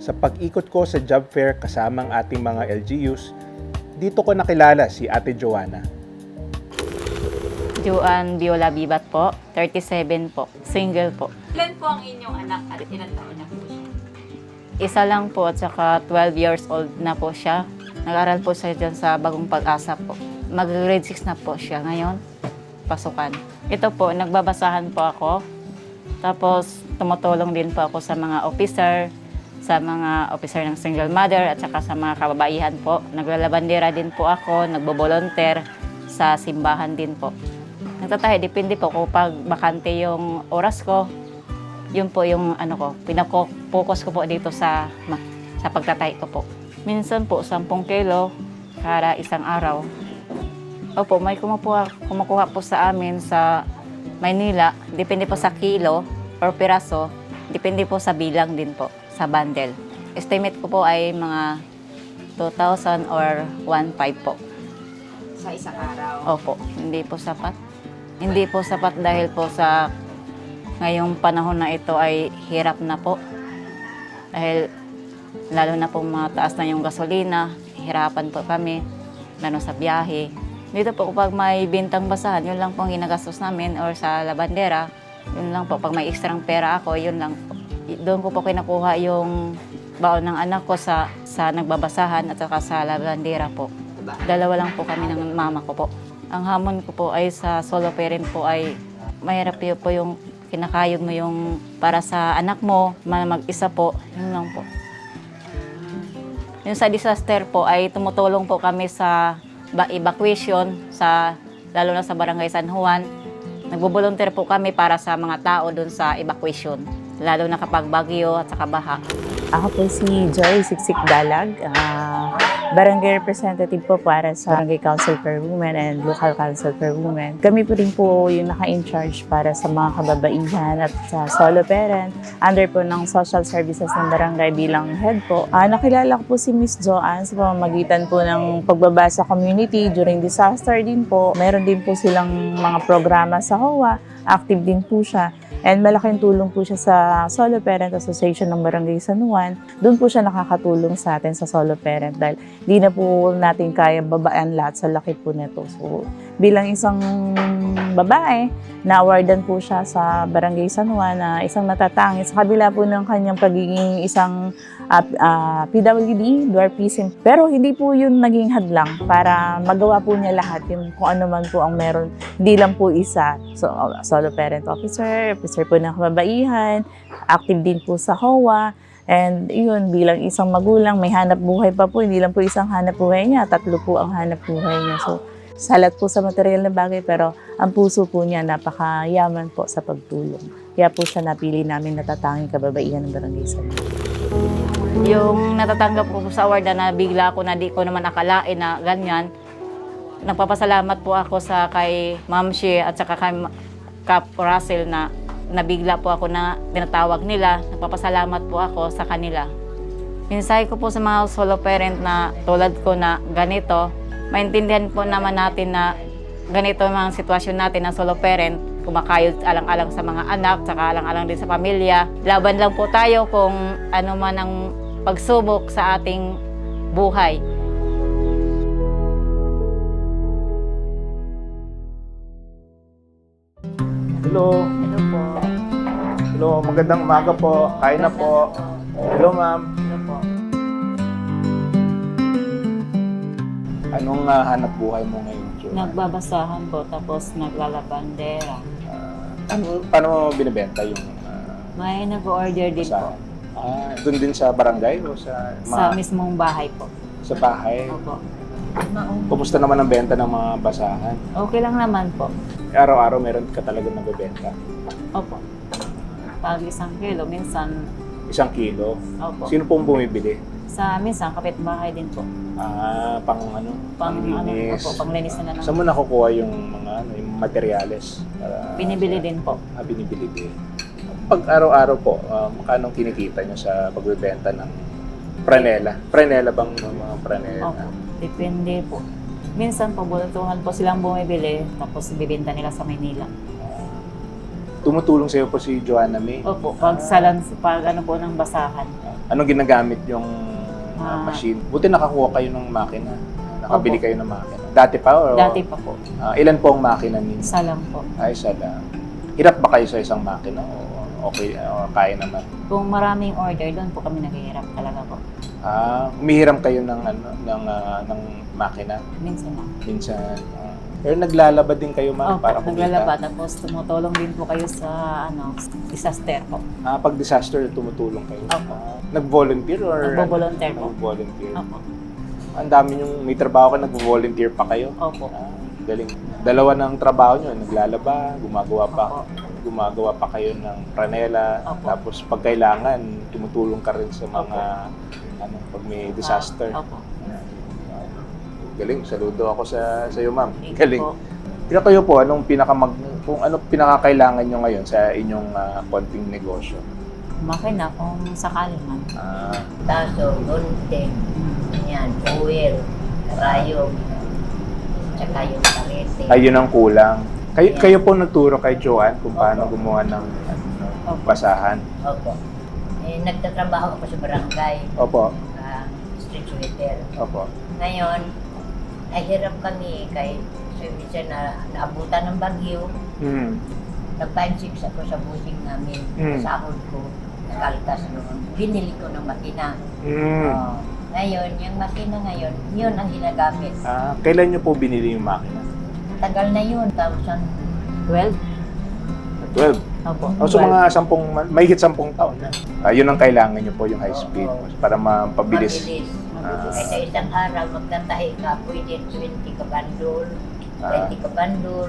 Sa pag-ikot ko sa job fair kasama ang ating mga LGUs, dito ko nakilala si Ate Joanna. Joan Viola Bibat po, 37 po, single po. Ilan po ang inyong anak at ilan taon na po siya? Isa lang po at saka 12 years old na po siya. Nag-aral po siya dyan sa Bagong Pag-asa po. Mag-grade 6 na po siya ngayon, pasukan. Ito po, nagbabasahan po ako. Tapos tumutulong din po ako sa mga officer ng single mother at saka sa mga kababaihan po. Naglalabandera din po ako, nagbo-volunteer sa simbahan din po. Nagtatahi, depende po kung pag bakante yung oras ko, yun po yung pinako-focus ko po dito sa pagtatahi ko po. Minsan po, 10 kilo para isang araw. Opo, may kumukuha po sa amin sa Maynila. Depende po sa kilo or piraso. Depende po sa bilang din po, sa bundle. Estimate ko po ay mga 2,000 or 1,500 po. Sa isang araw? Opo, hindi po sapat. Hindi po sapat dahil po sa ngayong panahon na ito ay hirap na po. Dahil lalo na po mataas na yung gasolina, hirapan po kami, lalo sa biyahe. Dito po kapag may bintang basahan, yun lang po ang ginagastos namin or sa labandera, yun lang po. Pag may ekstrang pera ako, yun lang po. Doon ko po kinukuha yung baon ng anak ko sa nagbabasahan at saka sa labandera po. Dalawa lang po kami ng mama ko po. Ang hamon ko po ay sa solo parent po ay mahirap po yung kinakayod mo yung para sa anak mo, mag-isa po, yun lang po. Yung sa disaster po ay tumutulong po kami sa evacuation, lalo na sa Barangay San Juan. Nagbo-volunteer po kami para sa mga tao doon sa evacuation, lalo na kapag bagyo at saka baha. Ako po si Joy Siksik Dalag, Barangay Representative po para sa Barangay Council per Women and Local Council per Women. Kami po rin po yung naka-in-charge para sa mga kababaihan at sa solo parent. Under po ng social services ng barangay bilang head po. Nakilala ko po si Miss Joanne sa pamamagitan po ng pagbaba sa community during disaster din po. Meron din po silang mga programa sa HOA. Active din po siya. And malaking tulong po siya sa Solo Parent Association ng Barangay San Juan. Doon po siya nakakatulong sa atin sa solo parent dahil di na po natin kaya babaan lahat sa laki po nito. So, bilang isang babae, na-awardan po siya sa Barangay San Juan na isang natatangi sa kabila po ng kanyang pagiging isang PWD, dwarfism. Pero hindi po yun naging hadlang para magawa po niya lahat yung kung ano man po ang meron. Hindi lang po isa. So, solo parent officer po ng kababaihan, active din po sa HOA. And yun, bilang isang magulang, may hanap buhay pa po. Hindi lang po isang hanap buhay niya, 3 po ang hanap buhay niya. So, salat po sa material na bagay, pero ang puso po niya napakayaman po sa pagtulong. Kaya po siya napili namin natatanging kababaihan ng Barangay San Juan. Yung natatanggap ko sa award na bigla ko na di ko naman akalain na ganyan, nagpapasalamat po ako sa kay Ma'am Shea at saka kay Cap Russell na nabigla po ako na tinatawag nila. Nagpapasalamat po ako sa kanila. Mensahe ko po sa mga solo parent na tulad ko na ganito, maintindihan po naman natin na ganito ang mga sitwasyon natin na solo parent, kumakayod alang-alang sa mga anak, saka alang-alang din sa pamilya. Laban lang po tayo kung ano man ang pagsubok sa ating buhay. Hello. Hello po. Hello, magandang umaga po. Kain na po. Hello, ma'am. Hello po. Anong hanap buhay mo ngayon, Jo? Nagbabasahan po, tapos naglalabandera. Paano mo binibenta yung May nag-order din po. basahan? Doon din sa barangay o sa Sa mismong bahay po. sa bahay? Opo. Kumusta naman ang benta ng mga basahan? Okay lang naman po. Araw-araw meron ka talagang nabebenta? Opo. Pag 1 kilo, minsan, 1 kilo? opo. Sino pong bumibili? Sa minsan, kapitbahay din po. Panglinis. Panglinis na lang. Saan mo nakukuha yung mga yung materyales? Binibili din po. Binibili din. Pag araw-araw po, magkano kinikita nyo sa pagbebenta ng pranela? Pranela bang mga pranela? Opo. Depende po. Minsan po, bultuhan po silang bumibili, tapos bibenta nila sa Maynila. tumutulong sa'yo po si Joanna May. Opo, pag ano po ng basahan. Anong ginagamit yung Ah. machine? Buti nakakuha kayo ng makina. Nakabili kayo ng makina. Dati pa? O, Dati pa po. Ilan po ang makina ninyo? Isa lang po. Ay, isa lang. Hirap ba kayo sa isang makina? O okay, kaya naman? Kung maraming order, doon po kami naghihirap talaga po. Umihiram kayo ng ng makina Minsan lang. minsan. Pero naglalaba din kayo, ma'am, Opo, para kumita. naglalaba. Tapos tumutulong din po kayo sa disaster po. Pag disaster, tumutulong kayo. Opo. Nag-volunteer or? Nagbo-volunteer po. Nag-volunteer. Opo. Ang dami yung may trabaho ka, nag-volunteer pa kayo. Opo. Galing. Dalawa ng trabaho nyo, naglalaba, Opo. gumagawa pa kayo ng pranela. Opo. Tapos pag kailangan, tumutulong ka rin sa mga pag may disaster. Opo. Galing, saludo ako sa iyo, ma'am. Thank you Galing. po. Kaya kayo po, kung ano pinakakailangan nyo ngayon sa inyong konting negosyo? Makina kung sakali man. Taso, gunting, yan, oil, karayom, tsaka yung karete. Ayun ang kulang. Yeah. Kayo po nagturo kay Joanne kung paano Opo. gumawa ng Opo. basahan. Opo. Nagtatrabaho ako sa barangay, Opo. street sweeper. Opo. Ngayon, nahirap kami kay minsan na naabutan ng bagyo. Nag-5-6 ako sa busing namin. Sahod ko, nakaltas noon. Binili ko ng makina. Ngayon, yung makina ngayon, yun ang ginagamit. Kailan nyo po binili yung makina? Tagal na yun, 2012. 12. Opo. So mga 10, mahigit 10 taon na. Yun ang kailangan nyo po, yung high speed, Oo. para mapabilis. Mabilis. Ah. Ay sa isang araw, magtatahi ka, pwede 20 ka bandol, 20 ka bandol.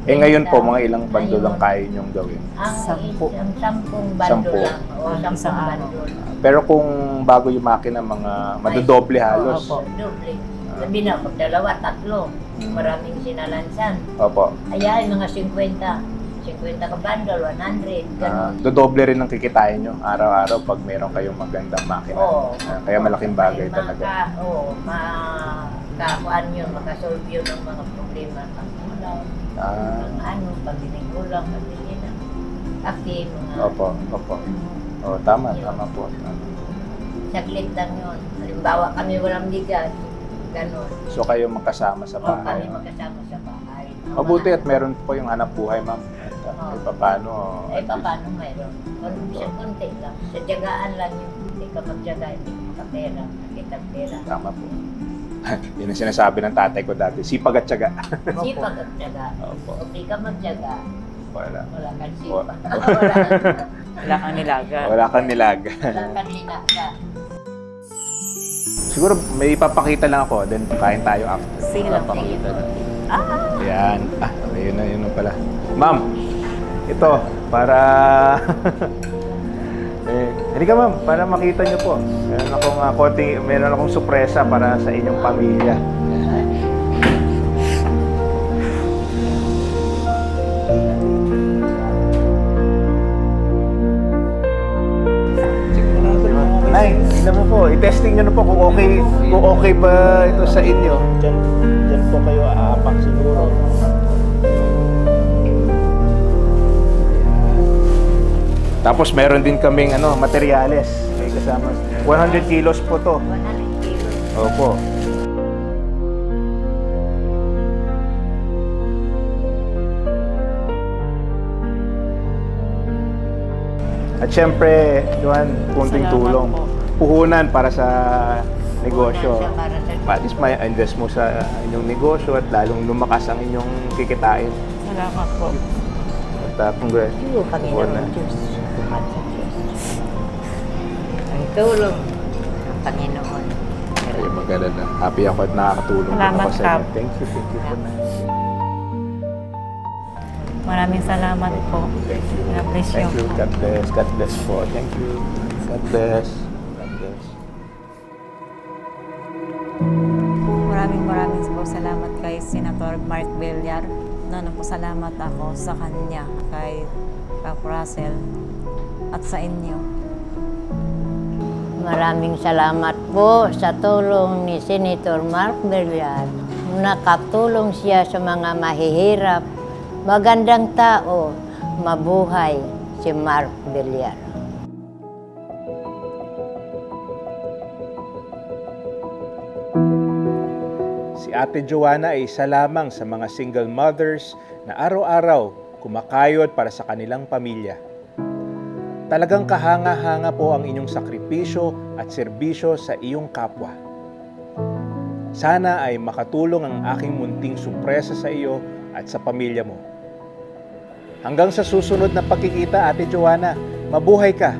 Ngayon po, mga ilang bando lang kaya nyong gawin. Ang 10. isang 10 bandol 10. lang. O, 10 Isang araw. bandol. Pero kung bago yung makina, mga madodoble halos. Opo. Doble. Sabi na, pag dalawa, tatlo. Maraming sinalansan. Opo. Ayan, mga 50. 50 ka bandol, 100. Ganun. Dodoble rin ang kikitain nyo araw-araw pag meron kayong magandang makina. Oo. Kaya malaking bagay Ay, talaga. makakuan yun, makasolve yun ng mga problema. Pag-ulam, pag-dinig ulam, pag-dinig na. Kasi mga Opo. Tama po. saglit lang yun. Halimbawa kami walang bigas, ganun. So kayo magkasama sa O kami bahay. magkasama sa bahay. Mabuti at meron po yung hanap buhay, ma'am. At paano? Ay, paano mayroon? Kunti lang. Sa tiyagaan lang yung hindi ka magtiyaga, hindi ka makapera, nakita pera. Tama po. Yun ang sinasabi ng tatay ko dati. Sipag at tiyaga. Sipag at tiyaga. Opo. Kung di ka magtiyaga, Wala. wala kang Wala. sipag. Wala kang nilaga. Wala kang nilaga. Wala kang linaga. Siguro may ipapakita lang ako, then kain tayo after. Sige lang po. Papakita lang. Ayan. Yun na pala. Ma'am, ito, para... Halika ma'am, para makita nyo po. Meron akong sorpresa para sa inyong pamilya. Nay, tingnan mo po. I-testing nyo na po kung okay ba ito sa inyo. Diyan po kayo aapak siguro. Tapos meron din kaming materyales. May kasama. 100 kilos po to. 100 kilos. Opo. At syempre, Juan, kunting Salamat tulong. po. Puhunan para sa negosyo. Siya para sa At least may invest mo sa inyong negosyo at lalong lumakas ang inyong kikitain. Salamat po. At congrats. Iyo, Panginoon Diyos. Tumat sa Diyos. Ang tulong ng Panginoon. Ay, mag-alala. Happy ako at nakakatulong din Salamat, ako sa Kap. inyo. Thank you po na. Maraming salamat po. Thank you. God bless you. Thank you. God bless. God bless po. Thank you. God bless. God bless. Maraming po salamat kay Senator Mark Villar. Nagpasalamat ako sa kanya, kay Pap Russell, at sa inyo. Maraming salamat po sa tulong ni Senator Mark Villar. Nakatulong siya sa mga mahihirap. Magandang tao. Mabuhay si Mark Villar. Si Ate Joanna ay isa lamang sa mga single mothers na araw-araw kumakayod para sa kanilang pamilya. Talagang kahanga-hanga po ang inyong sakripisyo at serbisyo sa iyong kapwa. Sana ay makatulong ang aking munting sorpresa sa iyo at sa pamilya mo. Hanggang sa susunod na pagkikita, Ate Joanna, mabuhay ka